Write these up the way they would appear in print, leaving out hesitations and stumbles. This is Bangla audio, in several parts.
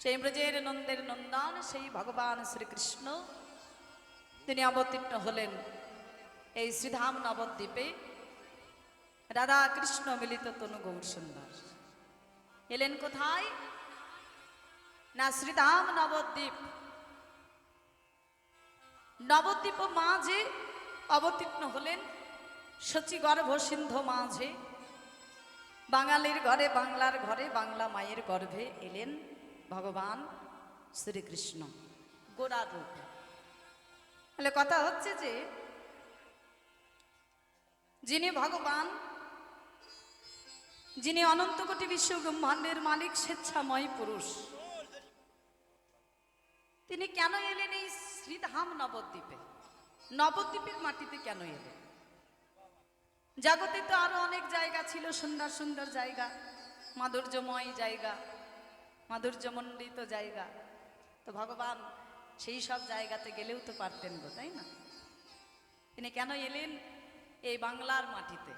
সেই ব্রজের নন্দের নন্দন সেই ভগবান শ্রীকৃষ্ণ তিনি অবতীর্ণ হলেন এই শ্রীধাম নবদ্বীপে। রাধা কৃষ্ণ মিলিত তনু গৌর সুন্দর এলেন কোথায় না শ্রীধাম নবদ্বীপ। নবদ্বীপ মাঝে অবতীর্ণ হলেন শচী গর্ভ সিন্ধু মাঝে। বাঙালির ঘরে বাংলার ঘরে বাংলা মায়ের গর্ভে এলেন ভগবান শ্রীকৃষ্ণ গোড়া রূপ। তাহলে কথা হচ্ছে যে যিনি ভগবান, যিনি অনন্ত কোটি বিশ্ব ব্রহ্মাণ্ডের মালিক স্বেচ্ছাময় পুরুষ, তিনি কেন এলেন এই শ্রীধাম নবদ্বীপে? নবদ্বীপের মাটিতে কেন এলেন? জগতে তো আরো অনেক জায়গা ছিল, সুন্দর সুন্দর জায়গা, মাধুর্যময় জায়গা, মাধুর্যমণ্ডিত জায়গা। তো ভগবান সেই সব জায়গাতে গেলেও তো পারতেন গো, তাই না? তিনি কেন এলেন এই বাংলার মাটিতে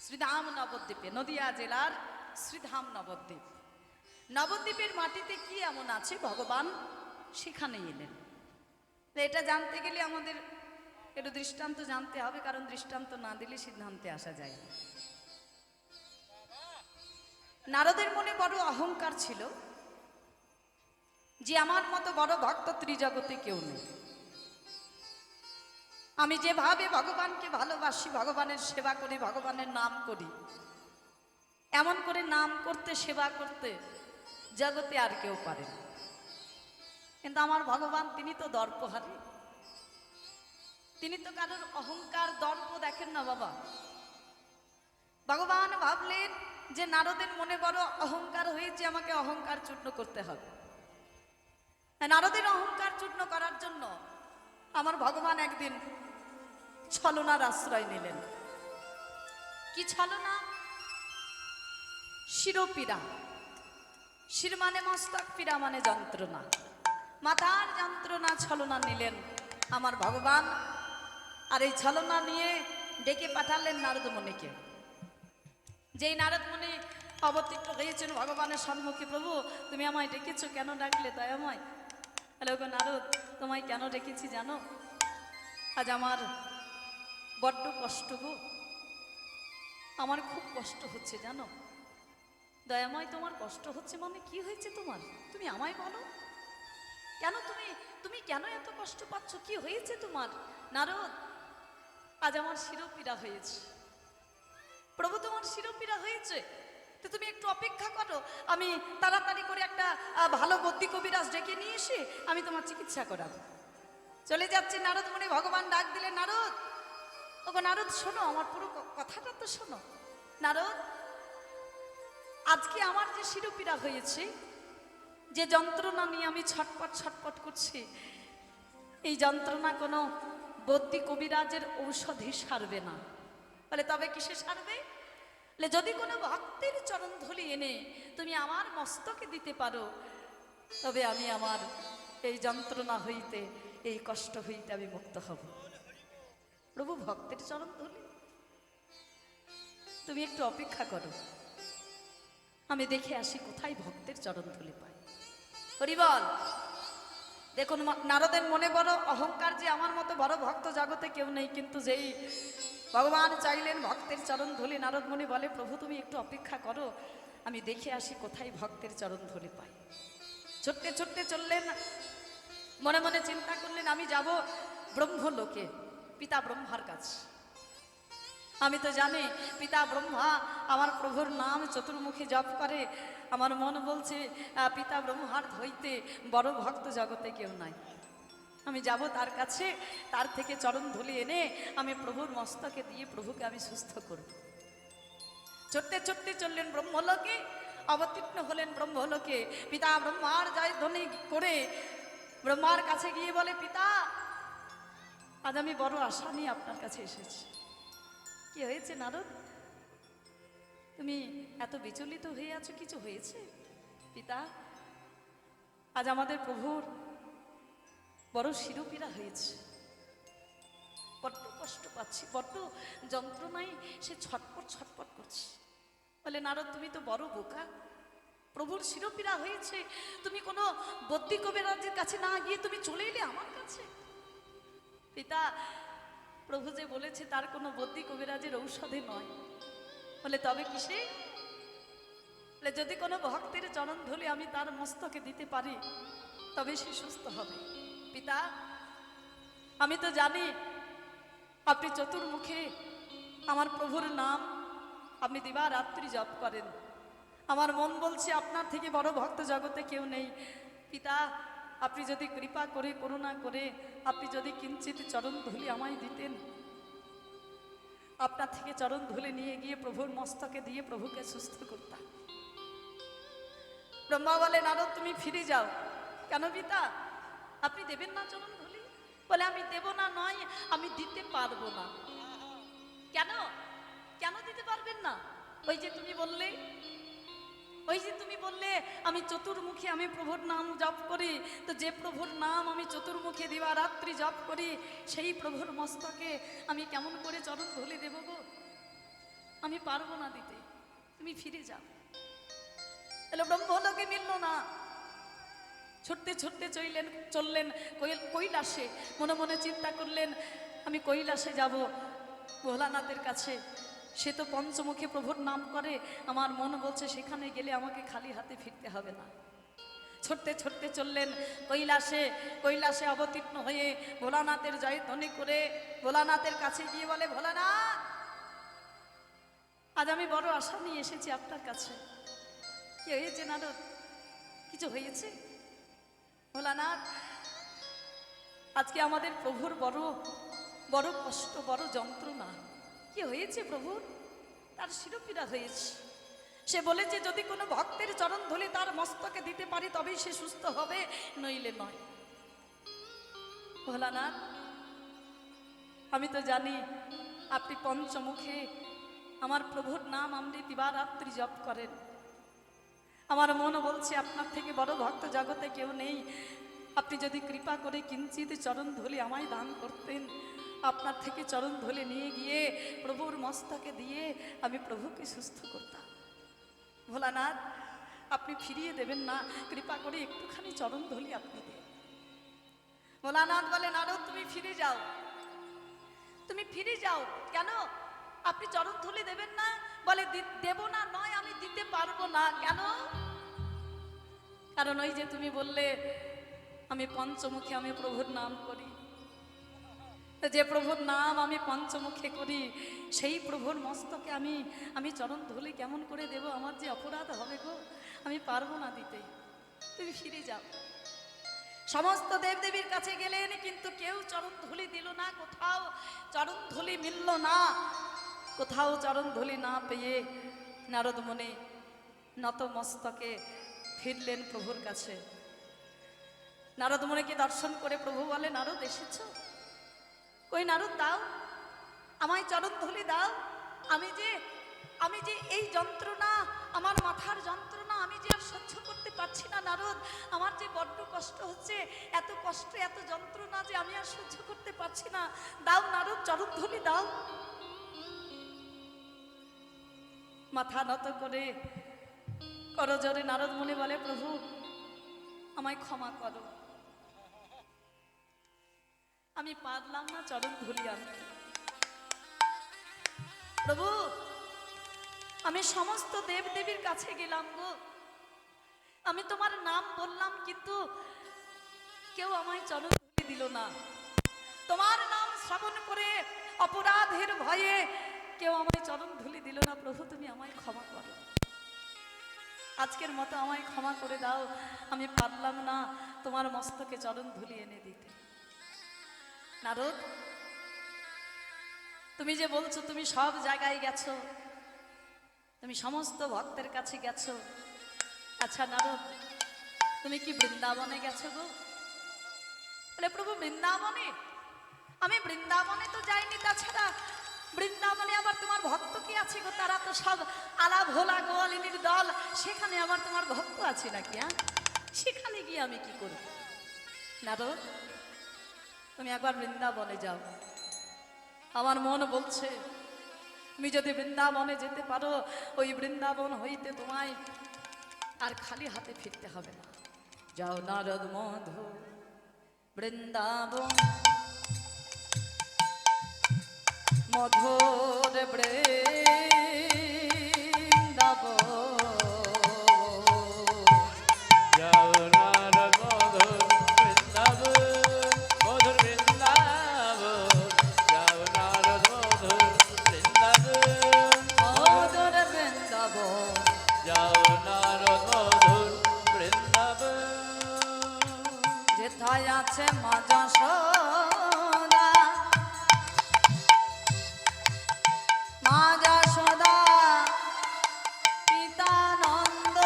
শ্রীধাম নবদ্বীপে, নদিয়া জেলার শ্রীধাম নবদ্বীপ। নবদ্বীপের মাটিতে কি এমন আছে ভগবান সেখানে এলেন? এটা জানতে গেলে আমাদের একটু দৃষ্টান্ত জানতে হবে, কারণ দৃষ্টান্ত না দিলে সিদ্ধান্তে আসা যায় না। নারদের মনে বড় অহংকার ছিল যে আমার মতো বড় ভক্ত ত্রিজগতে কেউ নেই। আমি যেভাবে ভগবানকে ভালোবাসি, ভগবানের সেবা করি, ভগবানের নাম করি, এমন করে নাম করতে সেবা করতে জগতে আর কেউ পারে না। কিন্তু আমার ভগবান তিনি তো দর্পহারী, তিনি তো কারোর অহংকার দর্প দেখেন না বাবা। ভগবান ভাবলেন যে নারদের মনে বড় অহংকার হয়েছে, আমাকে অহংকার চূর্ণ করতে হবে। নারদের অহংকার চূর্ণ করার জন্য আমার ভগবান একদিন ছলনার আশ্রয় নিলেন। কি ছলনা? শিরোপীড়া। শির মানে মস্তক, পীড়া মানে যন্ত্রণা, মাথার যন্ত্রণা ছলনা নিলেন আমার ভগবান। আর এই ছলনা নিয়ে ডেকে পাঠালেন নারদ মুনিকে। যেই নারদ মুনি অবতীর্ণ হয়েছেন ভগবানের সম্মুখে, প্রভু তুমি আমায় ডেকেছো, কেন ডাকলে দয়াময়? হ্যালো গো নারদ, তোমায় কেন ডেকেছি জানো? আজ আমার বড্ড কষ্ট গো, আমার খুব কষ্ট হচ্ছে জানো। দয়াময় তোমার কষ্ট হচ্ছে মানে কি হয়েছে তোমার? তুমি আমায় বলো, কেন তুমি কেন এত কষ্ট পাচ্ছ? কি হয়েছে তোমার? নারদ, আজ আমার শিরোপীড়া হয়েছে। প্রভু তোমার শিরোপীড়া হয়েছে, তো তুমি একটু অপেক্ষা করো, আমি তাড়াতাড়ি করে একটা ভালো বদ্যি কবিরাজ ডেকে নিয়ে এসে আমি তোমার চিকিৎসা করাবো। চলে যাচ্ছি নারদ মুনি। ভগবান ডাক দিলেন, নারদ, ওগো নারদ শোনো, আমার পুরো কথাটা তো শোনো। নারদ, আজকে আমার যে শিরোপীড়া হয়েছে, যে যন্ত্রণা নিয়ে আমি ছটপট ছটপট করছি, এই যন্ত্রণা কোনো বদ্যি কবিরাজের ঔষধই সারবে না। বলে তবে কিসে সারবে? যদি কোনো ভক্তের চরণ ধুলি এনে তুমি আমার মস্তকে দিতে পারো, তবে আমি আমার এই যন্ত্রণা হইতে, এই কষ্ট হইতে আমি মুক্ত হব। প্রভু ভক্তের চরণ ধুলি? তুমি একটু অপেক্ষা করো, আমি দেখে আসি কোথায় ভক্তের চরণ ধুলি পাই। হরি বল। দেখুন নারদের মনে বড় অহংকার যে আমার মতো বড় ভক্ত জগতে কেউ নেই, কিন্তু যেই ভগবান চাইলেন ভক্তের চরণ ধুলি, নারদ মুনি বলে প্রভু তুমি একটু অপেক্ষা করো, আমি দেখে আসি কোথায় ভক্তের চরণ ধুলি পাই। ছুটতে ছুটতে চললেন, মনে মনে চিন্তা করলেন আমি যাব ব্রহ্মলোকে, পিতা ব্রহ্মার কাছে। আমি তো জানি পিতা ব্রহ্মা আমার প্রভুর নাম চতুর্মুখী জপ করে। আমার মন বলছে পিতা ব্রহ্মার হইতে বড় ভক্ত জগতে কেউ নাই। আমি যাব তার কাছে, তার থেকে চরণ ধুলি এনে আমি প্রভুর মস্তকে দিয়ে প্রভুকে আমি সুস্থ করব। ছুটতে ছুটতে চললেন ব্রহ্মলোকে, অবতীর্ণ হলেন ব্রহ্মলোকে। পিতা ব্রহ্মার জয় ধ্বনি করে ব্রহ্মার কাছে গিয়ে বলে, পিতা আজ আমি বড় আশা নিয়ে আপনার কাছে এসেছি। কি হয়েছে নারদ, তুমি এত বিচলিত হয়ে আছো? কিছু হয়েছে? পিতা, আজ আমাদের প্রভুর বড় শিরোপীড়া হয়েছে, বড্ড কষ্ট পাচ্ছি, বড্ড যন্ত্রণায় সে ছটপট ছটপট করছে। বলে নারদ তুমি তো বড় বোকা, প্রভুর শিরোপীড়া হয়েছে, তুমি কোনো বদ্যি কবিরাজের কাছে না গিয়ে তুমি চলে এলে আমার কাছে। পিতা, প্রভু যে বলেছে তার কোনো বদ্যি কবিরাজের ঔষধে নয়। বলে তবে কিসে? বলে যদি কোনো ভক্তের চরণ ধুলি আমি তার মস্তকে দিতে পারি তবে সে সুস্থ হবে। পিতা, আমি তো জানি আপনি চতুর্মুখে আমার প্রভুর নাম আপনি দিবারাত্রি জপ করেন। আমার মন বলছে আপনার থেকে বড় ভক্ত জগতে কেউ নেই। পিতা, আপনি যদি কৃপা করে করুণা করে আপনি যদি কিঞ্চিত চরণ ধুলি আমায় দিতেন, আপনার থেকে চরণ ধুলে নিয়ে গিয়ে প্রভুর মস্তকে দিয়ে প্রভুকে সুস্থ করতাম। ব্রহ্মা বলে নারদ তুমি ফিরে যাও। কেন পিতা, আপনি দেবেন না চরণ ধুলি? বলে আমি দেব না নয়, আমি দিতে পারবো না। কেন? কেন দিতে পারবেন না? ওই যে তুমি বললে, ওই যে তুমি বললে আমি চতুর্মুখী আমি প্রভুর নাম জপ করি, তো যে প্রভুর নাম আমি চতুর্মুখী দিবারাত্রি জপ করি সেই প্রভুর মস্তকে আমি কেমন করে চরণ ধুলি দেব গো? আমি পারবো না দিতে, তুমি ফিরে যাও। তাহলে ব্রহ্মলোকে মিলল না। ছুটতে ছুটতে চললেন কৈলাসে। মনে মনে চিন্তা করলেন আমি কৈলাসে যাব ভোলানাথের কাছে। সে তো পঞ্চমুখী প্রভুর নাম করে, আমার মন বলছে সেখানে গেলে আমাকে খালি হাতে ফিরতে হবে না। ছুটতে ছুটতে চললেন কৈলাসে। কৈলাসে অবতীর্ণ হয়ে ভোলানাথের জয়ধ্বনি করে ভোলানাথের কাছে গিয়ে বলে, ভোলানাথ আজ আমি বড় আশা নিয়ে এসেছি আপনার কাছে। কি হয়েছে নারদ? কিছু হয়েছে? ভোলানাথ, আজকে আমাদের প্রভুর বড় বড় কষ্ট, বড় যন্ত্রণা। কি হয়েছে প্রভুর? তার শিরোপীড়া হয়েছে। সে বলেছে যদি কোনো ভক্তের চরণ ধুলি তার মস্তকে দিতে পারি তবেই সে সুস্থ হবে, নইলে নয়। ভোলানাথ, আমি তো জানি আপনি পঞ্চমুখে আমার প্রভুর নাম আপনি দিবারাত্রি জপ করেন। আমার মন বলছে আপনার থেকে বড় ভক্ত জগতে কেউ নেই। আপনি যদি কৃপা করে কিঞ্চিত চরণ ধুলি আমায় দান করতেন, আপনার থেকে চরণ ধুলে নিয়ে গিয়ে প্রভুর মস্তকে দিয়ে আমি প্রভুকে সুস্থ করতাম। ভোলানাথ, আপনি ফিরিয়ে দেবেন না, কৃপা করে একটুখানি চরণ ধুলি আপনি দেন। ভোলানাথ বলে নারদ তুমি ফিরে যাও, তুমি ফিরে যাও। কেন? আপনি চরণ ধুলি দেবেন না? বলে দেব না নয়, আমি দিতে পারবো না। কেন? কারণ ওই যে তুমি বললে আমি পঞ্চমুখী আমি প্রভুর নাম করি। যে প্রভুর নাম আমি পঞ্চমুখে করি সেই প্রভুর মস্তকে আমি চরণ ধুলি কেমন করে দেব? আমার যে অপরাধ হবে গো, আমি পারবো না দিতে। তুমি ফিরে যাও। সমস্ত দেবদেবীর কাছে গেলেন কিন্তু কেউ চরণ ধুলি দিল না। কোথাও চরণ ধুলি মিলল না। কোথাও চরণ ধুলি না পেয়ে নারদ মুনি নত মস্তকে ফিরলেন প্রভুর কাছে। নারদ মুনিকে দর্শন করে প্রভু বলে নারদ এসেছো? কই নারদ দাও, আমায় চরণ ধুলি দাও। আমি যে এই যন্ত্রণা, আমার মাথার যন্ত্রণা আমি যে আর সহ্য করতে পারছি না নারদ। আমার যে বড্ড কষ্ট হচ্ছে, এত কষ্ট এত যন্ত্রণা যে আমি আর সহ্য করতে পারছি না। দাও নারদ, চরণ ধুলি দাও। মাথা নত করে করজোরে নারদ মুনি বলে প্রভু আমায় ক্ষমা করো, আমি পারলাম না চরণ ধুলি আনতে। প্রভু আমি সমস্ত দেবদেবীর কাছে গেলাম গো, আমি তোমার নাম বললাম কিন্তু কেউ আমায় চরণ ধুলি দিল না। তোমার নাম শ্রবণ করে অপরাধের ভয়ে কেউ আমায় চরণ ধুলি দিল না। প্রভু তুমি আমায় ক্ষমা করো, আজকের মতো আমায় ক্ষমা করে দাও, আমি পারলাম না তোমার মস্তকে চরণ ধুলি এনে দিতে। নারদ তুমি যে বলছো তুমি সব জায়গায় গেছো, তুমি সমস্ত ভক্তের কাছে গেছো, আচ্ছা নারদ তুমি কি বৃন্দাবনে গেছো গো? বলে প্রভু বৃন্দাবনে? আমি বৃন্দাবনে তো যাইনি, তাছাড়া বৃন্দাবনে আবার তোমার ভক্ত কি আছে গো? তারা তো সব আলা ভোলা গোয়ালিনীর দল, সেখানে আবার তোমার ভক্ত আছে নাকি? হ্যাঁ, সেখানে গিয়ে আমি কি করব? নারদ তুমি একবার বৃন্দাবনে যাও, আমার মন বলছে তুমি যদি বৃন্দাবনে যেতে পারো, ওই বৃন্দাবন হইতে তোমায় আর খালি হাতে ফিরতে হবে না। যাও নারদ মধু বৃন্দাবন, মধুর বৃন্দাবন। যাও নারদ মধুর বৃন্দাবন, মধুর বৃন্দাবন। যাও নারদ মধুর বৃন্দাবন, মধুর বৃন্দাবন। যাও নারদ মধুর বৃন্দাবন। যেথায় আছে মা যশোদা, মা যশোদা পিতা নন্দ,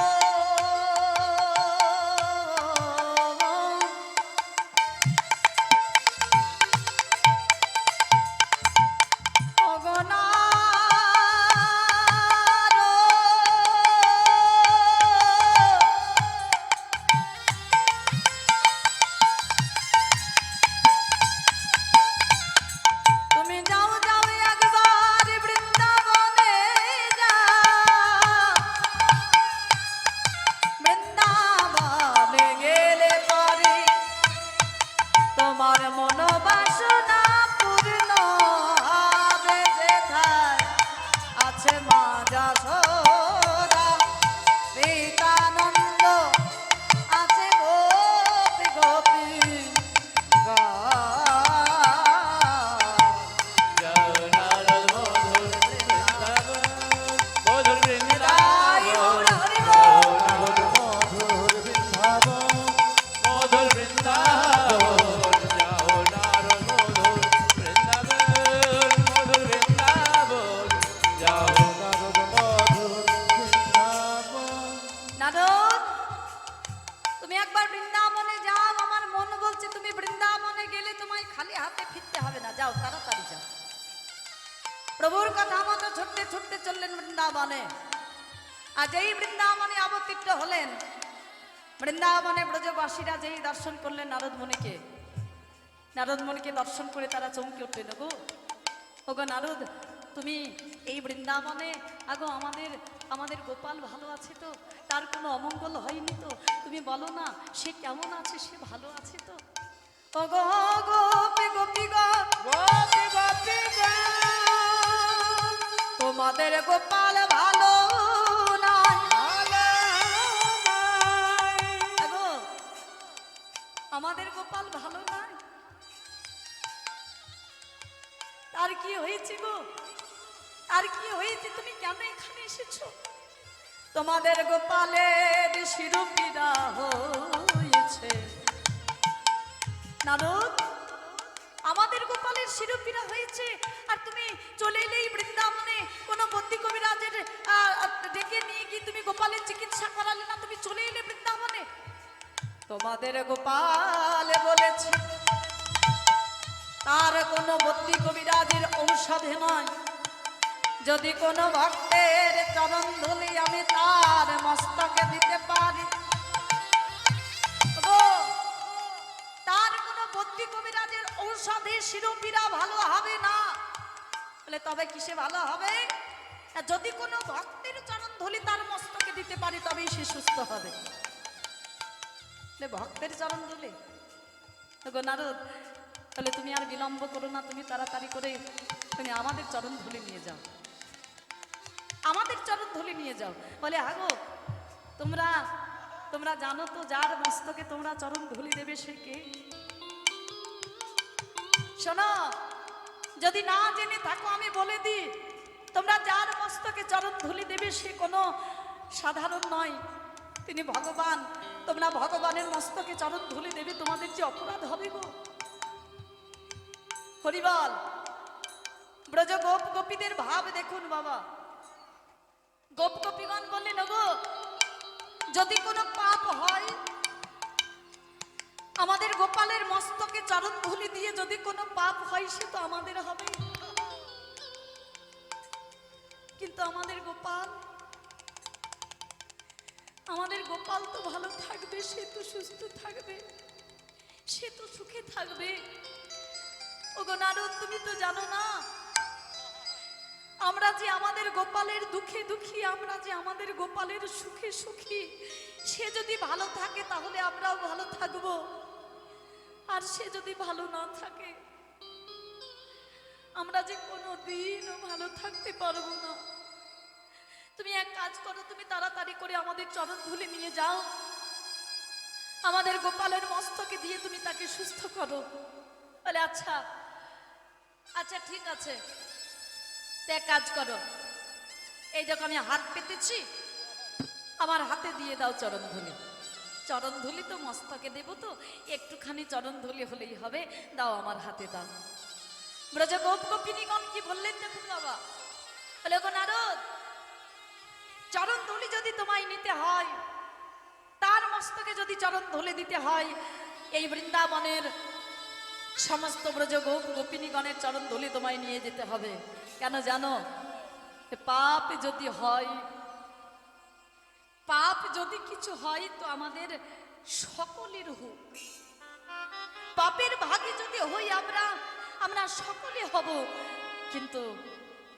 তুমি যাও যাও একবার বৃন্দাবনে যাও, বৃন্দাবনে গেলে পরে তোমার মনোবাসনা পূর্ণ হবে। যেথায় আছে মা যশোদা পিতানন্দ, আছে গোপী গোপী গা। যাও নারদ মধুর বৃন্দাবন, মধুর তাই বৃন্দাবন। হরি যাও বল। নারদ মধুর বৃন্দাবন, মধুর বৃন্দাবন। যাও নারদ মধুর বৃন্দাবন, মধুর বৃন্দাবন। যাও নারদ মধুর বৃন্দাবন। নারদ, তুমি একবার বৃন্দাবনে যাও। আমার মন বলছে তুমি বৃন্দাবনে গেলে তোমায় খালি হাতে ফিরতে হবে না। যাও, তাড়াতাড়ি যাও। প্রভুর কথা মতো ছুটতে ছুটতে চললেন বৃন্দাবনে। আর যেই বৃন্দাবনে অবতীর্ণ হলেন, বৃন্দাবনে ব্রজবাসীরা যেই দর্শন করলেন নারদ মুনিকে, নারদ মুনিকে দর্শন করে তারা চমকে উঠলেন। ওগো ওগো নারদ, তুমি এই বৃন্দাবনে, আগো আমাদের আমাদের গোপাল ভালো আছে তো? তার কোনো অমঙ্গল হয়নি তো? তুমি বলো না, সে কেমন আছে, সে ভালো আছে তো? ওগো গোপী গোপী গোপী গোপী তোমাদের গোপাল ভালো নয়। আগো আমাদের গোপাল ভালো নয়। তার কি হয়েছে গো? আর কি হয়েছে? তুমি কেন এখানে এসেছো? তোমাদের গোপালের শিরোপীড়া হয়েছে। নারদ, আমাদের গোপালের শিরোপীড়া হয়েছে আর তুমি চলে এলেই বৃন্দাবনে কোন বদ্যি কবিরাজের ডেকে নিয়ে গিয়ে তুমি গোপালের চিকিৎসা করালে না, তুমি চলে এলে বৃন্দাবনে। তোমাদের গোপাল বলেছে তার কোনো বদ্যি কবিরাজের ঔষধে নয়। যদি কোনো ভক্তের চরণ ধুলি আমি তার মস্তকে দিতে পারি, ও, তার কোনো বদ্যি কবিরাজের ঔষধে শিরোপীড়া ভালো হবে না। বলে তবে কিসে ভালো হবে? যদি কোনো ভক্তের চরণ ধুলি তার মস্তকে দিতে পারি তবেই সে সুস্থ হবে। ভক্তের চরণ ধুলি গো নারদ, তাহলে তুমি আর বিলম্ব করো না, তুমি তাড়াতাড়ি করে তুমি আমাদের চরণ ধুলি নিয়ে যাও, আমাদের চরণ ধুলি নিয়ে যাও। বলে আগো তোমরা তোমরা জানো তো যার মস্তকে তোমরা চরণ ধুলি দেবে সে কে? শোনো, যদি না জেনে থাকো আমি বলে দিই, তোমরা যার মস্তকে চরণ ধুলি দেবে সে কোনো সাধারণ নয়, তিনি ভগবান। তোমরা ভগবানের মস্তকে চরণ ধুলি দেবে, তোমাদের যে অপরাধ হবে গো। হরিবল। ব্রজ গোপ গোপীদের ভাব দেখুন বাবা। গোপ গোপীগণ বললেন গো, যদি কোনো পাপ হয়, আমাদের গোপালের মস্তকে চরণ ধুলি দিয়ে যদি কোনো পাপ হয় সে তো আমাদের হবে, কিন্তু আমাদের গোপাল তো ভালো থাকবে, সে তো সুস্থ থাকবে, সে তো সুখে থাকবে। ওগো নারদ, তুমি তো জানো না আমরা যে আমাদের গোপালের দুঃখে দুঃখী, আমরা যে আমাদের গোপালের সুখে সুখী, সে যদি ভালো থাকে তাহলে আমরাও ভালো থাকবো, আর সে যদি ভালো না থাকে আমরা যে কোনো দিনও ভালো থাকতে পারবো না। তুমি এক কাজ করো, তুমি তাড়াতাড়ি করে আমাদের চরণ ধুলে নিয়ে যাও, আমাদের গোপালের মস্তকে দিয়ে তুমি তাকে সুস্থ করো। বলে আচ্ছা আচ্ছা ঠিক আছে, তো এক কাজ করো, এই দেখো আমি হাত পেতেছি, আমার হাতে দিয়ে দাও চরণ ধুলি। চরণ ধুলি তো মস্তকে দেবো, তো একটুখানি চরণ ধুলি হলেই হবে, দাও আমার হাতে দাও। ব্রজ গোপ গোপিনীগণ কি বললেন দেখুন বাবা, বলে গো নারদ, চরণ ধুলি যদি তোমায় নিতে হয়, তার মস্তকে যদি চরণ ধুলে দিতে হয়, এই বৃন্দাবনের সমস্ত ব্রজ গোপ গোপিনীগণের চরণ ধুলি তোমায় নিয়ে যেতে হবে। কেন জানো? পাপ যদি হয়, পাপ যদি কিছু হয় তো আমাদের সকলের হোক, পাপের ভাগে যদি হই আমরা, আমরা সকলে হব, কিন্তু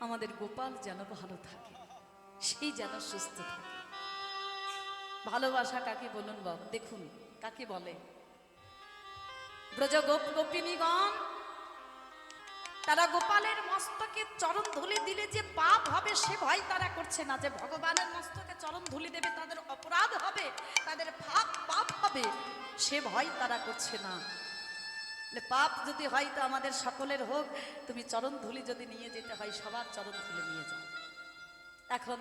আমাদের গোপাল যেন ভালো থাকে, সেই যেন সুস্থ থাকে। ভালোবাসা কাকে বলুন বাবা, দেখুন কাকে বলে। ব্রজ গোপ গোপিনীগণ তারা গোপালের মস্তকে চরণ ধুলি দিলে যে পাপ হবে সে ভয় তারা করছে না, যে ভগবানের মস্তকে চরণ ধুলি দেবে তাদের অপরাধ হবে, তাদের পাপ হবে, সে ভয় তারা করছে না। পাপ যদি হয় তো আমাদের সকলের হোক, তুমি চরণ ধুলি যদি নিয়ে যেতে হয় সবার চরণ ধুলি নিয়ে যাও। এখন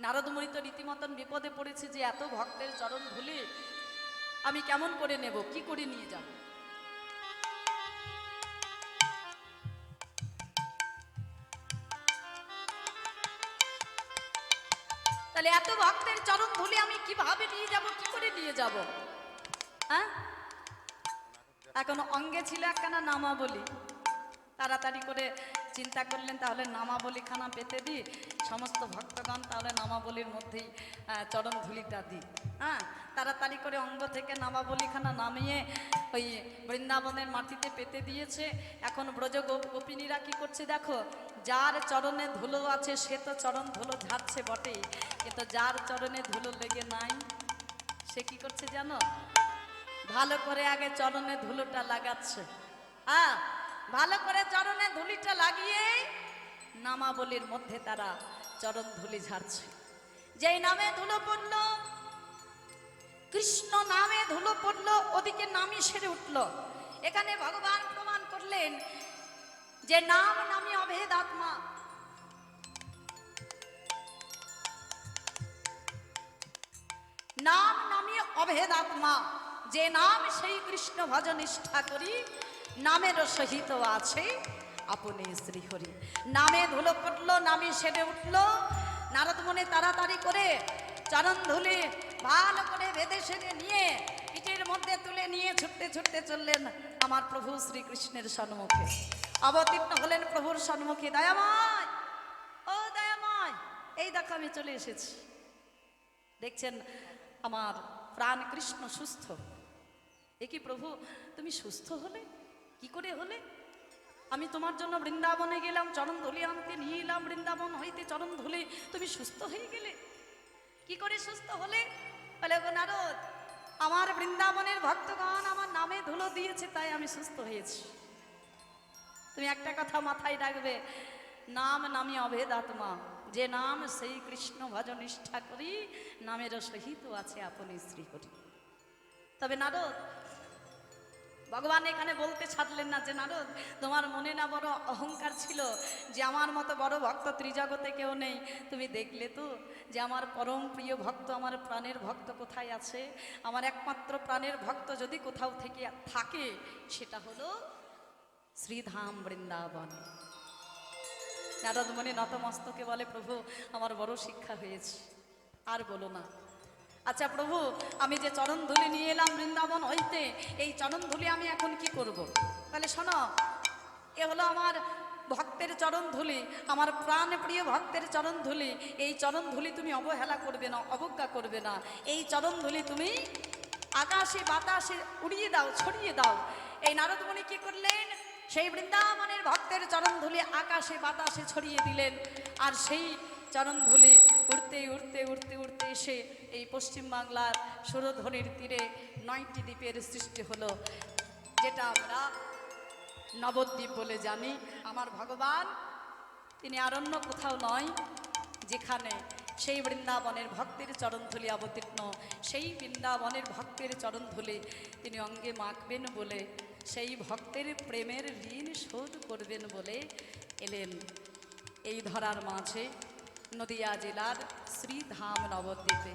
নারদমুনি তো রীতিমতন বিপদে পড়েছে যে এত ভক্তের চরণ ধুলি আমি কেমন করে নেব, কি করে নিয়ে যাব। তাহলে এত ভক্তের চরণ ধুলি আমি কিভাবে নিয়ে যাব, কি করে নিয়ে যাব? হ্যাঁ, এখন অঙ্গে ছিল একখানা নামাবলী, তাড়াতাড়ি করে চিন্তা করলেন তাহলে নামাবলীখানা পেতে দিই, সমস্ত ভক্তগণ তাহলে নামাবলীর মধ্যেই চরণ ধুলিটা দিই। হ্যাঁ, তাড়াতাড়ি করে অঙ্গ থেকে নামাবলীখানা নামিয়ে ওই বৃন্দাবনের মাটিতে পেতে দিয়েছে। এখন ব্রজ গোপিনীরা কি করছে দেখো, যার চরণে ধুলো আছে সে তো চরণ ধুলো ঝাড়ছে বটেই, কিন্তু যার চরণে ধুলো লেগে নাই সে কি করছে জানো, ভালো করে আগে চরণে ধুলোটা লাগাচ্ছে। হ্যাঁ, ভালো করে চরণে ধুলিটা লাগিয়ে নামাবলীর মধ্যে তারা চরণ ধুলি ঝাড়ছে। যেই নামে ধুলো পড়লো, কৃষ্ণ নামে ধুলো পড়লো, ওদিকে নামই সেরে উঠলো। এখানে ভগবান প্রমাণ করলেন যে নাম নামে অভেদ আত্মা। নাম নামে অভেদ আত্মা, যে নাম সেই কৃষ্ণ ভজ নিষ্ঠা করি, নামের সহিত আছে আপনি শ্রীহরি। নামে ধুলো পড়লো, নামে সেরে উঠলো। নারদ মুনি তাড়াতাড়ি করে চরণ ধুলি ভালো করে বেঁধে সেরে নিয়ে পিঠের মধ্যে তুলে নিয়ে ছুটতে ছুটতে চললেন আমার প্রভু শ্রীকৃষ্ণের সম্মুখে। অবতীর্ণ হলেন প্রভুর সম্মুখে। দয়াময়, ও দয়াময়, এই দেখো আমি চলে এসেছি। দেখছেন আমার প্রাণ কৃষ্ণ সুস্থ। এ কি প্রভু, তুমি সুস্থ হলে? কি করে হলে? আমি তোমার জন্য বৃন্দাবনে গেলাম, চরণ ধুলি আনতে নিয়ে এলাম, বৃন্দাবন হইতে চরণ ধুলি, তুমি সুস্থ হয়ে গেলে? কি করে সুস্থ হলে? বলে গো নারদ, আমার বৃন্দাবনের ভক্তগণ আমার নামে ধুলো দিয়েছে, তাই আমি সুস্থ হয়েছি। তুমি একটা কথা মাথায় রাখবে, নাম নামে অভেদ আত্মা, যে নাম সেই কৃষ্ণ ভজ নিষ্ঠা করি, নামের সহিত আছে আপনি শ্রীহরি। তবে নারদ, ভগবান এখানে বলতে ছাড়লেন না যে নারদ তোমার মনে না বড় অহংকার ছিল যে আমার মতো বড় ভক্ত ত্রিজগতে কেউ নেই, তুমি দেখলে তো যে আমার পরম প্রিয় ভক্ত, আমার প্রাণের ভক্ত কোথায় আছে? আমার একমাত্র প্রাণের ভক্ত যদি কোথাও থেকে থাকে সেটা হলো শ্রীধাম বৃন্দাবন। নারদ মুনি নতমস্তকে বলে, প্রভু আমার বড় শিক্ষা হয়েছে, আর বলো না। আচ্ছা প্রভু, আমি যে চরণ ধুলি নিয়ে এলাম বৃন্দাবন হইতে, এই চরণ ধুলি আমি এখন কি করব? তাহলে শোনো, এ হলো আমার ভক্তের চরণ ধুলি, আমার প্রাণ প্রিয় ভক্তের চরণ ধুলি। এই চরণ ধুলি তুমি অবহেলা করবে না, অবজ্ঞা করবে না। এই চরণ ধুলি তুমি আকাশে বাতাসে উড়িয়ে দাও, ছড়িয়ে দাও। এই নারদ মুনি কি করলেন? সেই বৃন্দাবনের ভক্তের চরণধুলি আকাশে বাতাসে ছড়িয়ে দিলেন। আর সেই চরণধুলি উড়তে উড়তে উড়তে উড়তে এসে এই পশ্চিমবাংলার সুরধনির তীরে 9টি দ্বীপের সৃষ্টি হলো, যেটা আমরা নবদ্বীপ বলে জানি। আমার ভগবান তিনি আর অন্য কোথাও নয়, যেখানে সেই বৃন্দাবনের ভক্তের চরণধুলি অবতীর্ণ, সেই বৃন্দাবনের ভক্তের চরণধুলি তিনি অঙ্গে মাখবেন বলে, সেই ভক্তের প্রেমের ঋণ শোধ করবেন বলে এলেন এই ধরার মাঝে নদিয়া জেলার শ্রীধাম নবদ্বীপে।